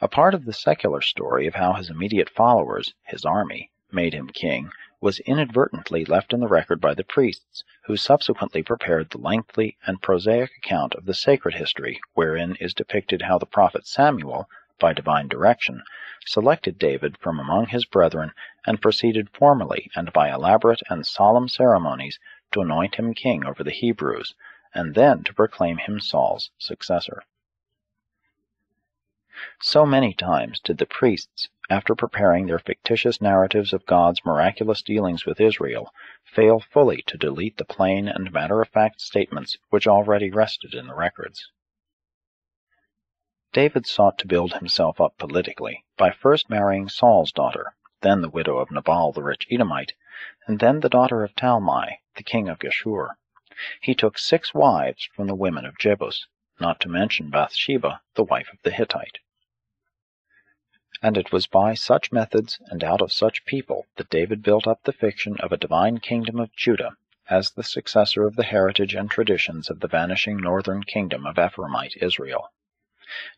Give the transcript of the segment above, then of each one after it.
A part of the secular story of how his immediate followers, his army, made him king was inadvertently left in the record by the priests, who subsequently prepared the lengthy and prosaic account of the sacred history wherein is depicted how the prophet Samuel, by divine direction, selected David from among his brethren and proceeded formally and by elaborate and solemn ceremonies to anoint him king over the Hebrews, and then to proclaim him Saul's successor. So many times did the priests, after preparing their fictitious narratives of God's miraculous dealings with Israel, fail fully to delete the plain and matter-of-fact statements which already rested in the records. David sought to build himself up politically by first marrying Saul's daughter, then the widow of Nabal the rich Edomite, and then the daughter of Talmai, the king of Geshur. He took 6 wives from the women of Jebus, not to mention Bathsheba, the wife of the Hittite. And it was by such methods and out of such people that David built up the fiction of a divine kingdom of Judah as the successor of the heritage and traditions of the vanishing northern kingdom of Ephraimite Israel.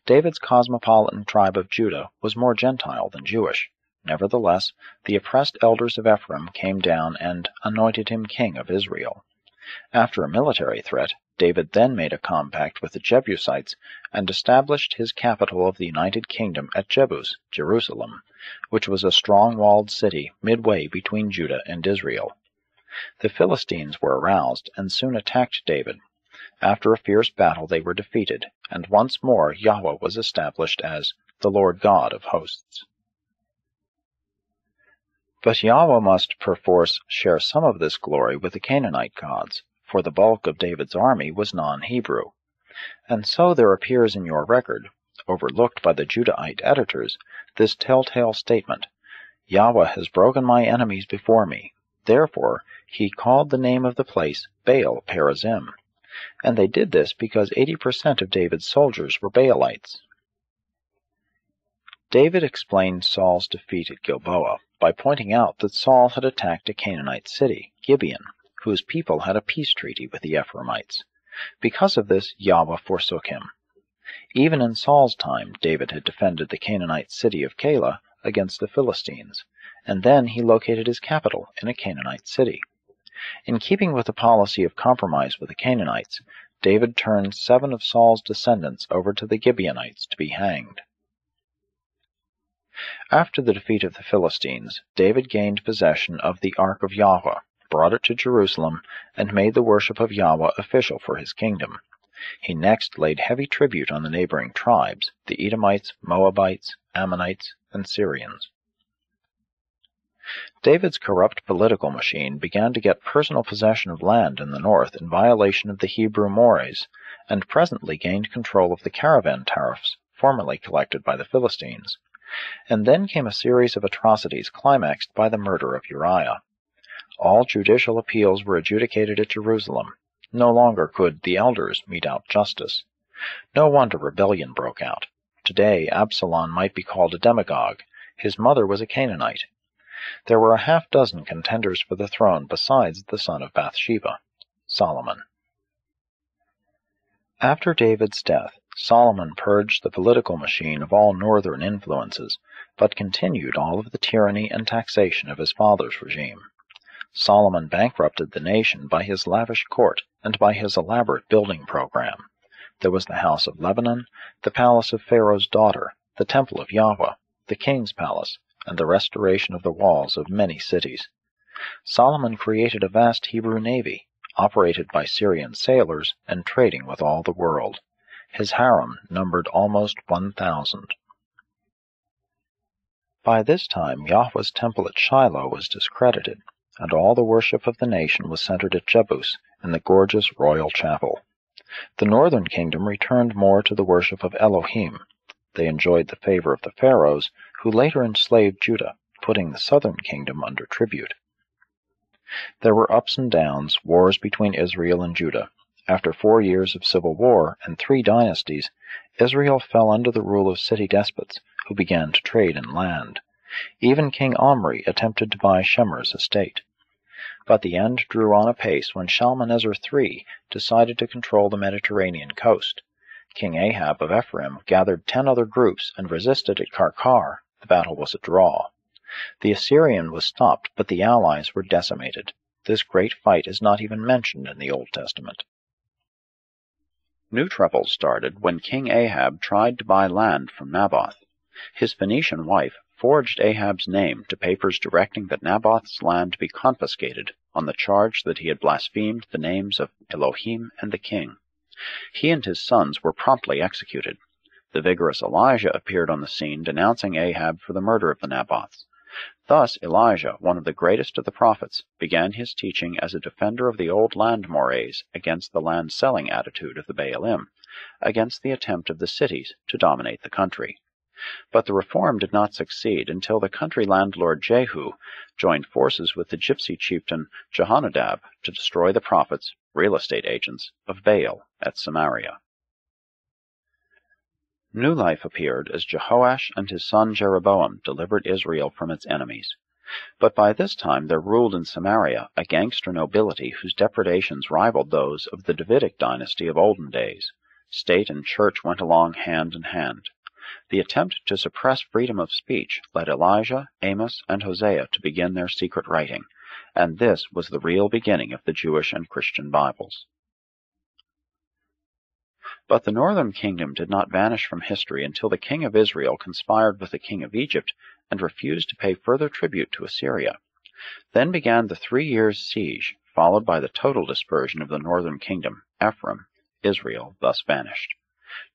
David's cosmopolitan tribe of Judah was more Gentile than Jewish. Nevertheless, the oppressed elders of Ephraim came down and anointed him king of Israel. After a military threat, David then made a compact with the Jebusites and established his capital of the United Kingdom at Jebus, Jerusalem, which was a strong-walled city midway between Judah and Israel. The Philistines were aroused and soon attacked David. After a fierce battle they were defeated, and once more Yahweh was established as the Lord God of hosts. But Yahweh must perforce share some of this glory with the Canaanite gods, for the bulk of David's army was non-Hebrew. And so there appears in your record, overlooked by the Judahite editors, this telltale statement, Yahweh has broken my enemies before me. Therefore he called the name of the place Baal Perazim. And they did this because 80% of David's soldiers were Baalites. David explained Saul's defeat at Gilboa by pointing out that Saul had attacked a Canaanite city, Gibeon, whose people had a peace treaty with the Ephraimites. Because of this, Yahweh forsook him. Even in Saul's time, David had defended the Canaanite city of Keilah against the Philistines, and then he located his capital in a Canaanite city. In keeping with the policy of compromise with the Canaanites, David turned 7 of Saul's descendants over to the Gibeonites to be hanged. After the defeat of the Philistines, David gained possession of the Ark of Yahweh, brought it to Jerusalem, and made the worship of Yahweh official for his kingdom. He next laid heavy tribute on the neighboring tribes, the Edomites, Moabites, Ammonites, and Syrians. David's corrupt political machine began to get personal possession of land in the north in violation of the Hebrew mores, and presently gained control of the caravan tariffs formerly collected by the Philistines. And then came a series of atrocities climaxed by the murder of Uriah. All judicial appeals were adjudicated at Jerusalem. No longer could the elders mete out justice. No wonder rebellion broke out. Today Absalom might be called a demagogue. His mother was a Canaanite. There were a half-dozen contenders for the throne besides the son of Bathsheba, Solomon. After David's death, Solomon purged the political machine of all northern influences, but continued all of the tyranny and taxation of his father's regime. Solomon bankrupted the nation by his lavish court and by his elaborate building program. There was the House of Lebanon, the palace of Pharaoh's daughter, the temple of Yahweh, the king's palace, and the restoration of the walls of many cities. Solomon created a vast Hebrew navy, operated by Syrian sailors and trading with all the world. His harem numbered almost 1,000. By this time Yahweh's temple at Shiloh was discredited, and all the worship of the nation was centered at Jebus in the gorgeous royal chapel. The northern kingdom returned more to the worship of Elohim. They enjoyed the favor of the pharaohs, who later enslaved Judah, putting the southern kingdom under tribute. There were ups and downs, wars between Israel and Judah. After 4 years of civil war and 3 dynasties, Israel fell under the rule of city despots, who began to trade in land. Even King Omri attempted to buy Shemer's estate. But the end drew on apace when Shalmaneser III decided to control the Mediterranean coast. King Ahab of Ephraim gathered 10 other groups and resisted at Karkar. The battle was a draw. The Assyrian was stopped, but the allies were decimated. This great fight is not even mentioned in the Old Testament. New troubles started when King Ahab tried to buy land from Naboth. His Phoenician wife forged Ahab's name to papers directing that Naboth's land be confiscated on the charge that he had blasphemed the names of Elohim and the king. He and his sons were promptly executed. The vigorous Elijah appeared on the scene, denouncing Ahab for the murder of the Naboths. Thus Elijah, one of the greatest of the prophets, began his teaching as a defender of the old land mores against the land-selling attitude of the Baalim, against the attempt of the cities to dominate the country. But the reform did not succeed until the country landlord Jehu joined forces with the gypsy chieftain Jehonadab to destroy the prophets, real estate agents, of Baal at Samaria. New life appeared as Jehoash and his son Jeroboam delivered Israel from its enemies. But by this time there ruled in Samaria a gangster nobility whose depredations rivaled those of the Davidic dynasty of olden days. State and church went along hand in hand. The attempt to suppress freedom of speech led Elijah, Amos, and Hosea to begin their secret writing, and this was the real beginning of the Jewish and Christian Bibles. But the northern kingdom did not vanish from history until the king of Israel conspired with the king of Egypt and refused to pay further tribute to Assyria. Then began the 3 years' siege, followed by the total dispersion of the northern kingdom, Ephraim. Israel thus vanished.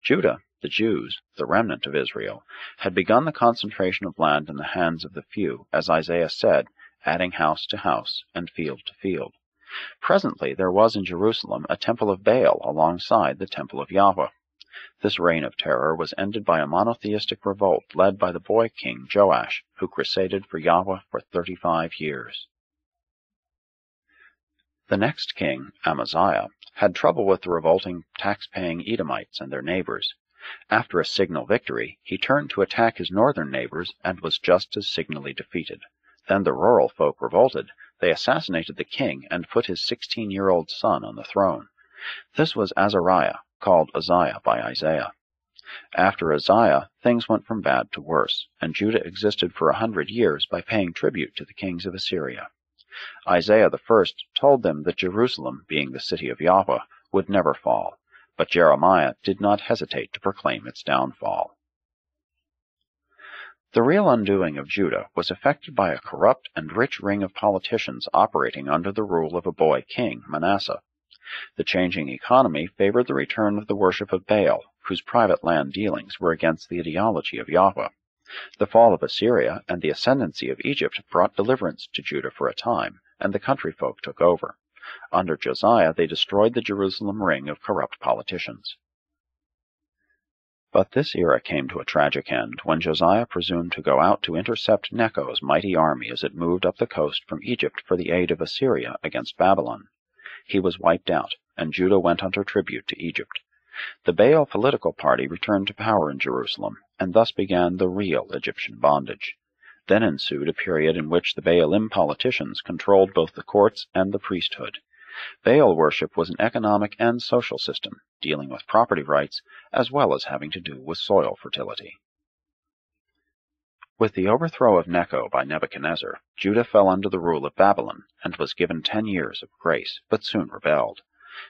Judah, the Jews, the remnant of Israel, had begun the concentration of land in the hands of the few, as Isaiah said, adding house to house and field to field. Presently there was in Jerusalem a temple of Baal alongside the temple of Yahweh. This reign of terror was ended by a monotheistic revolt led by the boy king Joash, who crusaded for Yahweh for 35 years. The next king, Amaziah, had trouble with the revolting tax-paying Edomites and their neighbors. After a signal victory, he turned to attack his northern neighbors and was just as signally defeated. Then the rural folk revolted. They assassinated the king and put his 16-year-old son on the throne. This was Azariah, called Uzziah by Isaiah. After Uzziah, things went from bad to worse, and Judah existed for 100 years by paying tribute to the kings of Assyria. Isaiah I told them that Jerusalem, being the city of Yahweh, would never fall, but Jeremiah did not hesitate to proclaim its downfall. The real undoing of Judah was effected by a corrupt and rich ring of politicians operating under the rule of a boy king, Manasseh. The changing economy favored the return of the worship of Baal, whose private land dealings were against the ideology of Yahweh. The fall of Assyria and the ascendancy of Egypt brought deliverance to Judah for a time, and the country folk took over. Under Josiah they destroyed the Jerusalem ring of corrupt politicians. But this era came to a tragic end when Josiah presumed to go out to intercept Necho's mighty army as it moved up the coast from Egypt for the aid of Assyria against Babylon. He was wiped out, and Judah went under tribute to Egypt. The Baal political party returned to power in Jerusalem, and thus began the real Egyptian bondage. Then ensued a period in which the Baalim politicians controlled both the courts and the priesthood. Baal worship was an economic and social system, dealing with property rights, as well as having to do with soil fertility. With the overthrow of Necho by Nebuchadnezzar, Judah fell under the rule of Babylon, and was given 10 years of grace, but soon rebelled.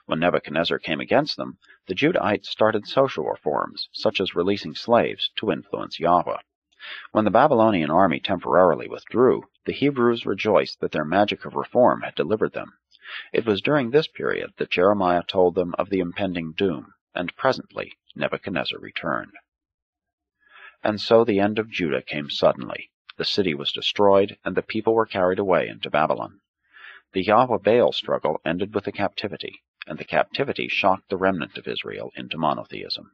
When Nebuchadnezzar came against them, the Judahites started social reforms, such as releasing slaves, to influence Yahweh. When the Babylonian army temporarily withdrew, the Hebrews rejoiced that their magic of reform had delivered them. It was during this period that Jeremiah told them of the impending doom, and presently Nebuchadnezzar returned. And so the end of Judah came suddenly. The city was destroyed, and the people were carried away into Babylon. The Yahweh-Baal struggle ended with the captivity, and the captivity shocked the remnant of Israel into monotheism.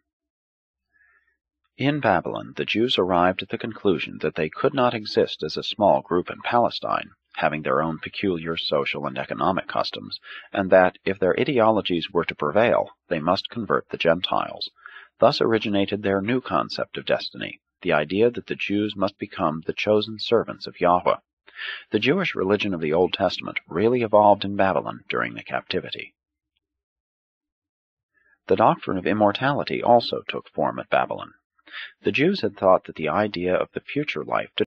In Babylon, the Jews arrived at the conclusion that they could not exist as a small group in Palestine, having their own peculiar social and economic customs, and that, if their ideologies were to prevail, they must convert the Gentiles. Thus originated their new concept of destiny, the idea that the Jews must become the chosen servants of Yahweh. The Jewish religion of the Old Testament really evolved in Babylon during the captivity. The doctrine of immortality also took form at Babylon. The Jews had thought that the idea of the future life